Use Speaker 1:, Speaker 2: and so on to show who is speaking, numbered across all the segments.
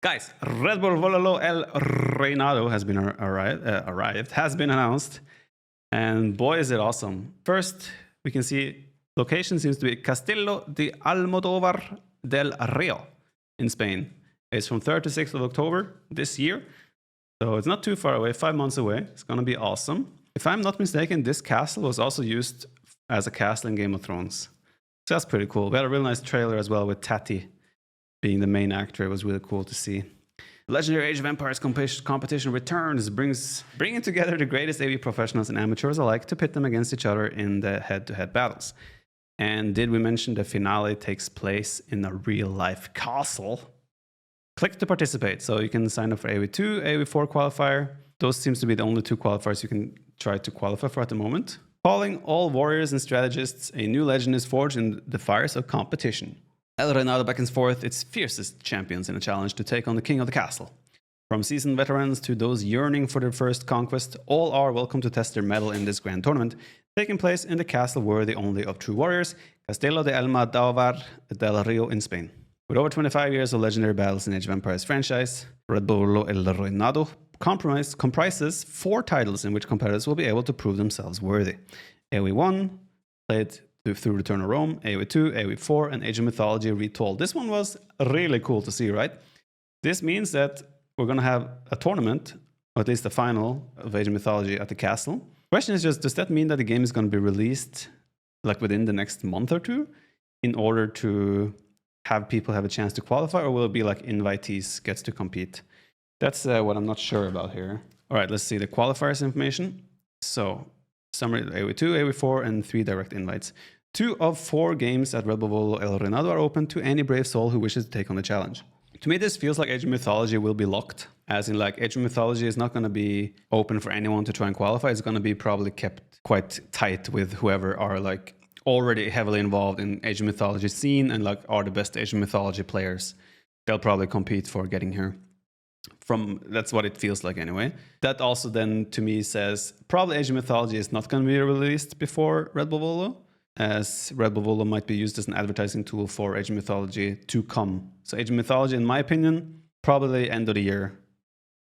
Speaker 1: Guys, Red Bull Wololo El Reinado has been has been announced. And boy, is it awesome. First, we can see location seems to be Castillo de Almodóvar del Rio in Spain. It's from 3rd to 6th of October this year. So it's not too far away, 5 months away. It's going to be awesome. If I'm not mistaken, this castle was also used as a castle in Game of Thrones. So that's pretty cool. We had a really nice trailer as well with Tati being the main actor. It was really cool to see. Legendary Age of Empires competition returns, bringing together the greatest AV professionals and amateurs alike to pit them against each other in the head-to-head battles. And did we mention the finale takes place in a real-life castle? Click to participate. So you can sign up for AV2, AV4 qualifier. Those seems to be the only 2 qualifiers you can try to qualify for at the moment. Calling all warriors and strategists, a new legend is forged in the fires of competition. El Reinado beckons forth its fiercest champions in a challenge to take on the king of the castle. From seasoned veterans to those yearning for their first conquest, all are welcome to test their mettle in this grand tournament, taking place in the castle worthy only of true warriors, Castillo de Almodóvar del Rio in Spain. With over 25 years of legendary battles in Age of Empires franchise, Red Bull Wololo El Reinado comprises 4 titles in which competitors will be able to prove themselves worthy. AoE1, played through Return of Rome, AoE2, AoE4, and Age of Mythology Retold. This one was really cool to see, right? This means that we're going to have a tournament, or at least the final of Age of Mythology at the castle. Question is just, does that mean that the game is going to be released like within the next month or 2 in order to have people have a chance to qualify, or will it be like invitees gets to compete? That's what I'm not sure about here. All right, let's see the qualifiers information. So, summary AoE2, AoE4, and 3 direct invites. 2 of 4 games at Red Bull Wololo El Reinado are open to any brave soul who wishes to take on the challenge. To me, this feels like Age of Mythology will be locked, as in like Age of Mythology is not going to be open for anyone to try and qualify. It's going to be probably kept quite tight with whoever are like already heavily involved in Age of Mythology scene and like are the best Age of Mythology players. They'll probably compete for getting here. That's what it feels like anyway. That also then to me says probably Age of Mythology is not going to be released before Red Bull Wololo, as Red Bull Wololo might be used as an advertising tool for Age of Mythology to come. So Age of Mythology, in my opinion, probably end of the year,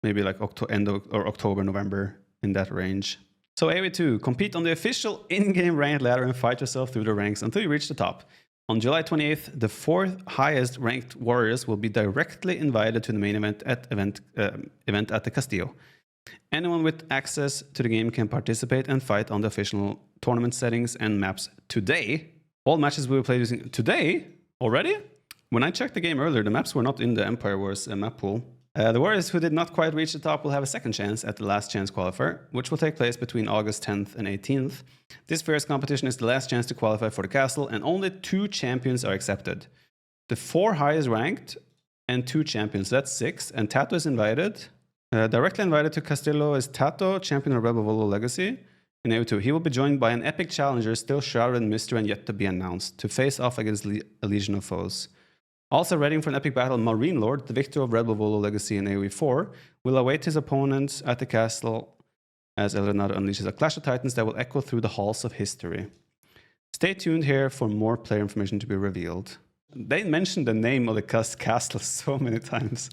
Speaker 1: maybe like October, November, in that range. So AoE2, compete on the official in-game ranked ladder and fight yourself through the ranks until you reach the top. On July 28th, the 4th highest ranked warriors will be directly invited to the main event at the Castillo. Anyone with access to the game can participate and fight on the official tournament settings and maps today. All matches will be played using today already? When I checked the game earlier, the maps were not in the Empire Wars map pool. The warriors who did not quite reach the top will have a second chance at the last chance qualifier, which will take place between August 10th and 18th. This fierce competition is the last chance to qualify for the castle, and only 2 champions are accepted. The 4 highest ranked and 2 champions, that's 6, and Tato is invited. Directly invited to Castillo is Tato, champion of Red Bull Wololo Legacy. In AoE2, he will be joined by an epic challenger still shrouded in mystery and yet to be announced, to face off against a legion of foes. Also readying for an epic battle, Marine Lord, the victor of Red Bull Wololo Legacy in AoE4, will await his opponents at the castle as El Reinado unleashes a clash of titans that will echo through the halls of history. Stay tuned here for more player information to be revealed. They mentioned the name of the castle so many times.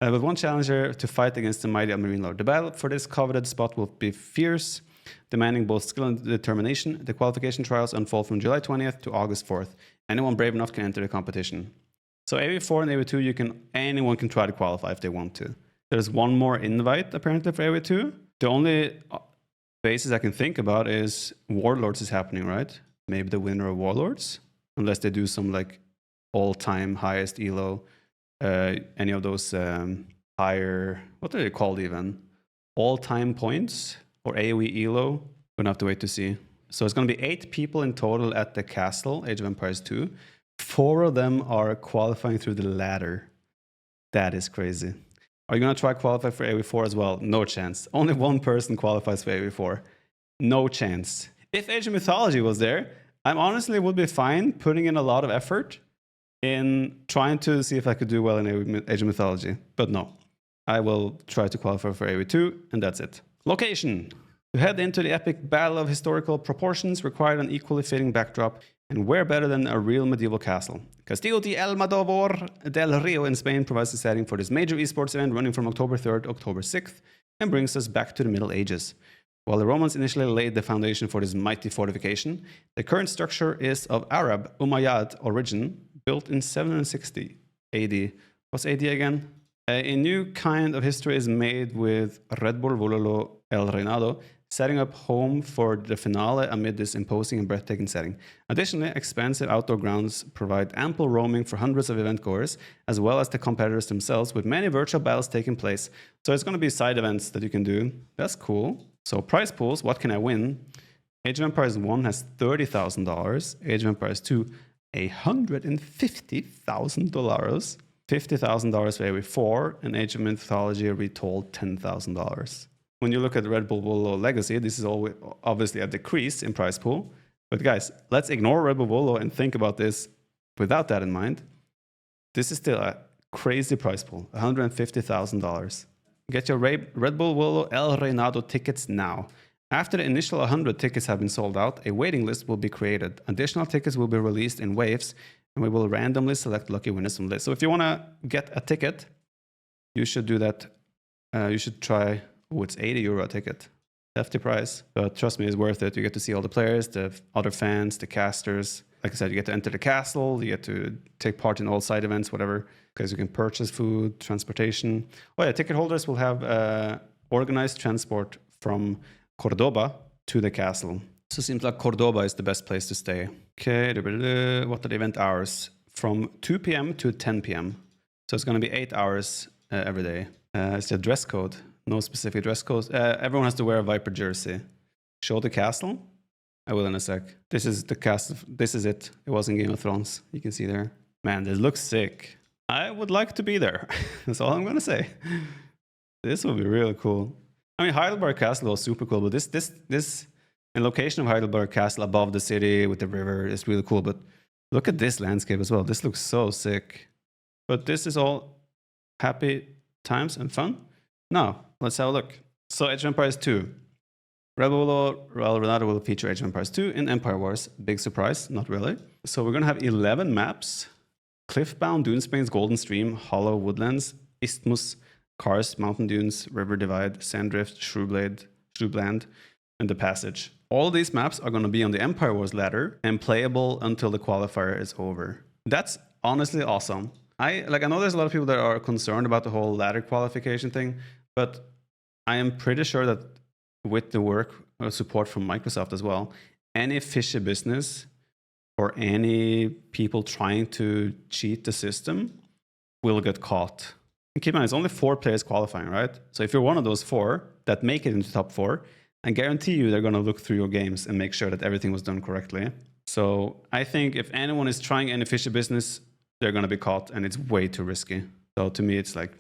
Speaker 1: With 1 challenger to fight against the mighty Marine Lord. The battle for this coveted spot will be fierce, demanding both skill and determination. The qualification trials unfold from July 20th to August 4th. Anyone brave enough can enter the competition. So AoE4 and AoE2, anyone can try to qualify if they want to. There's 1 more invite apparently for AoE2. The only basis I can think about is Warlords is happening, right? Maybe the winner of Warlords, unless they do some like all-time highest elo, any of those higher, what are they called even? All-time points or AoE elo. We're gonna have to wait to see. So it's gonna be 8 people in total at the castle, Age of Empires 2. 4 of them are qualifying through the ladder. That is crazy. Are you going to try qualify for AoE4 as well? No chance. Only 1 person qualifies for AoE4. No chance. If Age of Mythology was there, I honestly would be fine putting in a lot of effort in trying to see if I could do well in Age of Mythology. But no. I will try to qualify for AoE2, and that's it. Location. To head into the epic battle of historical proportions required an equally fitting backdrop, and where better than a real medieval castle? Castillo de Almodóvar del Rio in Spain provides the setting for this major esports event running from October 3rd to October 6th and brings us back to the Middle Ages. While the Romans initially laid the foundation for this mighty fortification, the current structure is of Arab Umayyad origin, built in 760 AD. What's AD again? A new kind of history is made with Bull Wololo El Reinado, setting up home for the finale amid this imposing and breathtaking setting. Additionally, expansive outdoor grounds provide ample roaming for hundreds of event goers, as well as the competitors themselves, with many virtual battles taking place. So it's going to be side events that you can do. That's cool. So prize pools, what can I win? Age of Empires 1 has $30,000. Age of Empires 2, $150,000. $50,000 for AW4, and Age of Mythology retold $10,000. When you look at Red Bull Wololo Legacy, this is obviously a decrease in prize pool. But guys, let's ignore Red Bull Wololo and think about this without that in mind. This is still a crazy prize pool, $150,000. Get your Red Bull Wololo El Reinado tickets now. After the initial 100 tickets have been sold out, a waiting list will be created. Additional tickets will be released in waves, and we will randomly select lucky winners from the list. So if you want to get a ticket, you should do that. You should try, it's €80 a ticket. Hefty price, but trust me, it's worth it. You get to see all the players, the other fans, the casters. Like I said, you get to enter the castle, you get to take part in all side events, whatever, because you can purchase food, transportation. Oh yeah, ticket holders will have organized transport from Cordoba to the castle. So it seems like Cordoba is the best place to stay. Okay, what are the event hours? From 2 p.m. to 10 p.m. So it's going to be 8 hours every day. It's a dress code. No specific dress code. Everyone has to wear a Viper jersey. Show the castle. I will in a sec. This is the castle. This is it. It was in Game of Thrones. You can see there. Man, this looks sick. I would like to be there. That's all I'm going to say. This would be really cool. I mean, Heidelberg Castle was super cool, but this and location of Heidelberg Castle above the city with the river is really cool. But look at this landscape as well. This looks so sick. But this is all happy times and fun. Now, let's have a look. So Age of Empires 2. Red Bull Wololo El Reinado will feature Age of Empires 2 in Empire Wars. Big surprise, not really. So we're going to have 11 maps. Cliffbound, Dunespain's Golden Stream, Hollow Woodlands, Isthmus, Karst, Mountain Dunes, River Divide, Sanddrift, Shrubland, and The Passage. All these maps are going to be on the Empire Wars ladder and playable until the qualifier is over. That's honestly awesome. I know there's a lot of people that are concerned about the whole ladder qualification thing, but I am pretty sure that with the work or support from Microsoft as well, any fishy business or any people trying to cheat the system will get caught. And keep in mind, it's only 4 players qualifying, right? So if you're one of those 4 that make it into top 4, I guarantee you they're going to look through your games and make sure that everything was done correctly. So I think if anyone is trying any fishy business, they're going to be caught, and it's way too risky. So to me, it's like,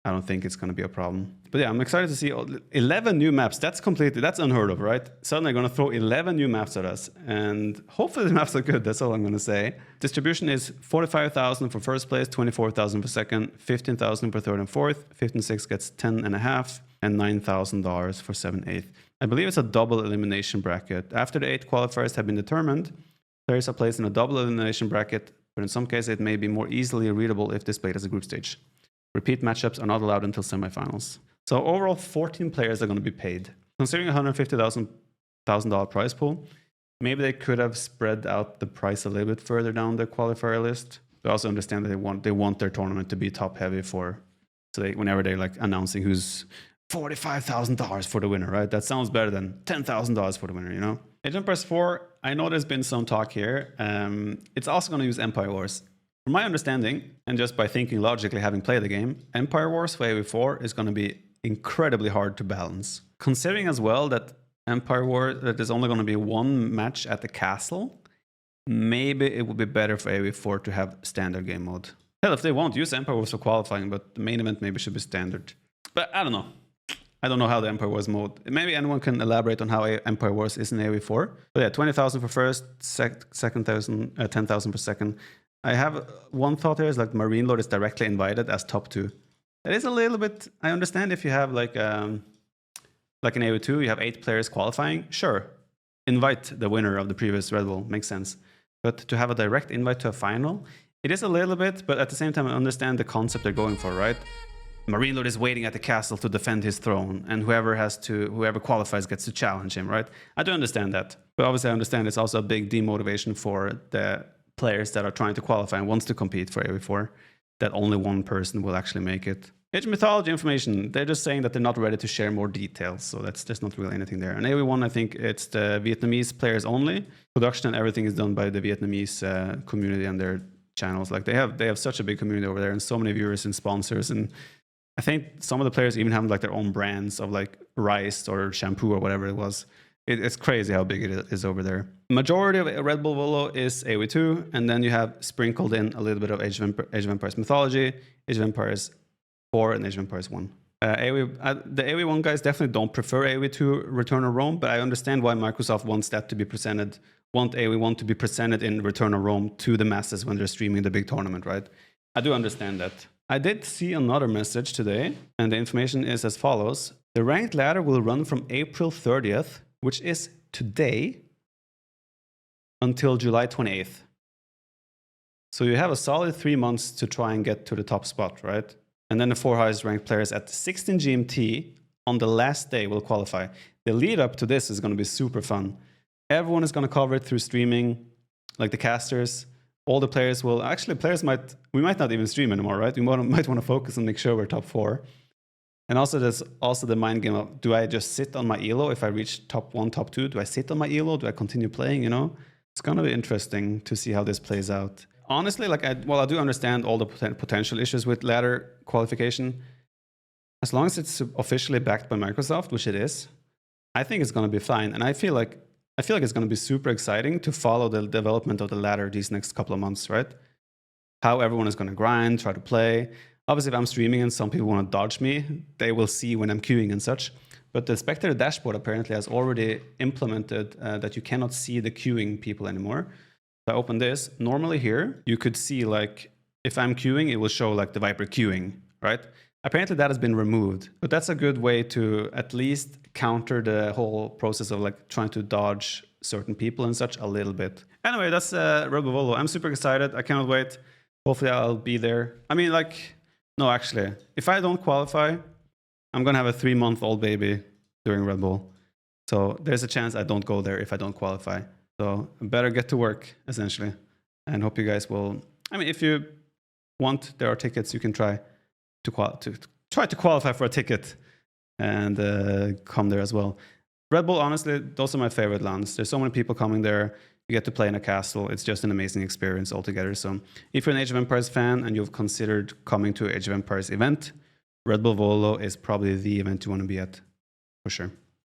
Speaker 1: I don't think it's going to be a problem. But yeah, I'm excited to see 11 new maps. That's unheard of, right? Suddenly they're going to throw 11 new maps at us, and hopefully the maps are good. That's all I'm going to say. Distribution is 45,000 for first place, 24,000 for second, 15,000 for third and fourth, 5th and 6th gets 10.5, and $9,000 for 7th, 8th. I believe it's a double elimination bracket. After the 8 qualifiers have been determined, players are placed in a double elimination bracket, but in some cases it may be more easily readable if displayed as a group stage. Repeat matchups are not allowed until semifinals. So overall, 14 players are going to be paid. Considering $150,000 prize pool, maybe they could have spread out the price a little bit further down the qualifier list. They also understand that they want their tournament to be top heavy whenever they're like announcing who's $45,000 for the winner, right? That sounds better than $10,000 for the winner, you know? Age of Empires 4, I know there's been some talk here. It's also going to use Empire Wars. From my understanding, and just by thinking logically, having played the game, Empire Wars for AoE4 is going to be incredibly hard to balance. Considering as well that Empire War, that there's only going to be 1 match at the castle, maybe it would be better for AoE4 to have standard game mode. Hell, if they won't use Empire Wars for qualifying, but the main event maybe should be standard. But I don't know. I don't know how the Empire Wars mode. Maybe anyone can elaborate on how Empire Wars is in AoE4. But yeah, 20,000 for first, second 10,000 for second. I have one thought here is like Marine Lord is directly invited as top 2. That is a little bit. I understand if you have like like in AO2, you have 8 players qualifying. Sure, invite the winner of the previous Red Bull, makes sense. But to have a direct invite to a final, it is a little bit, but at the same time, I understand the concept they're going for, right? Marine Lord is waiting at the castle to defend his throne, and whoever qualifies gets to challenge him, right? I do understand that. But obviously, I understand it's also a big demotivation for the players that are trying to qualify and wants to compete for AO4, that only one person will actually make it. Age Mythology information, they're just saying that they're not ready to share more details, so there's not really anything there. And AO1, I think it's the Vietnamese players only. Production and everything is done by the Vietnamese community and their channels. Like they have such a big community over there and so many viewers and sponsors, and I think some of the players even have like their own brands of like rice or shampoo or whatever it was. It's crazy how big it is over there. Majority of Red Bull Wololo is AoE2, and then you have sprinkled in a little bit of Age of Empires Mythology, Age of Empires 4, and Age of Empires 1. The AoE1 guys definitely don't prefer AoE2 Return of Rome, but I understand why Microsoft wants that to be presented, want AoE1 to be presented in Return of Rome to the masses when they're streaming the big tournament, right? I do understand that. I did see another message today, and the information is as follows. The ranked ladder will run from April 30th, which is today, until July 28th. So you have a solid 3 months to try and get to the top spot, right? And then the 4 highest ranked players at 16 GMT on the last day will qualify. The lead up to this is going to be super fun. Everyone is going to cover it through streaming, like the casters. All the players will, actually we might not even stream anymore, right? We might want to focus and make sure we're top 4. And also there's also the mind game of, do I just sit on my elo if I reach top 1, top 2? Do I sit on my elo? Do I continue playing, you know? It's going to be interesting to see how this plays out. Honestly, like I do understand all the potential issues with ladder qualification. As long as it's officially backed by Microsoft, which it is, I think it's going to be fine. And I feel like it's going to be super exciting to follow the development of the ladder these next couple of months, right? How everyone is going to grind, try to play. Obviously, if I'm streaming and some people want to dodge me, they will see when I'm queuing and such. But the spectator dashboard apparently has already implemented that you cannot see the queuing people anymore. So I open this. Normally here, you could see like, if I'm queuing, it will show like the Viper queuing, right? Apparently that has been removed, but that's a good way to at least counter the whole process of like trying to dodge certain people and such a little bit. Anyway, that's Red Bull Wololo. I'm super excited. I cannot wait. Hopefully I'll be there. I mean, like, no, actually, if I don't qualify, I'm going to have a 3-month-old baby during Red Bull. So there's a chance I don't go there if I don't qualify. So I better get to work, essentially. And hope you guys will, I mean, if you want, there are tickets you can try to qualify for a ticket and come there as well. Red Bull, honestly, those are my favorite lands. There's so many people coming there. You get to play in a castle. It's just an amazing experience altogether. So if you're an Age of Empires fan and you've considered coming to Age of Empires event, Red Bull Wololo is probably the event you want to be at, for sure.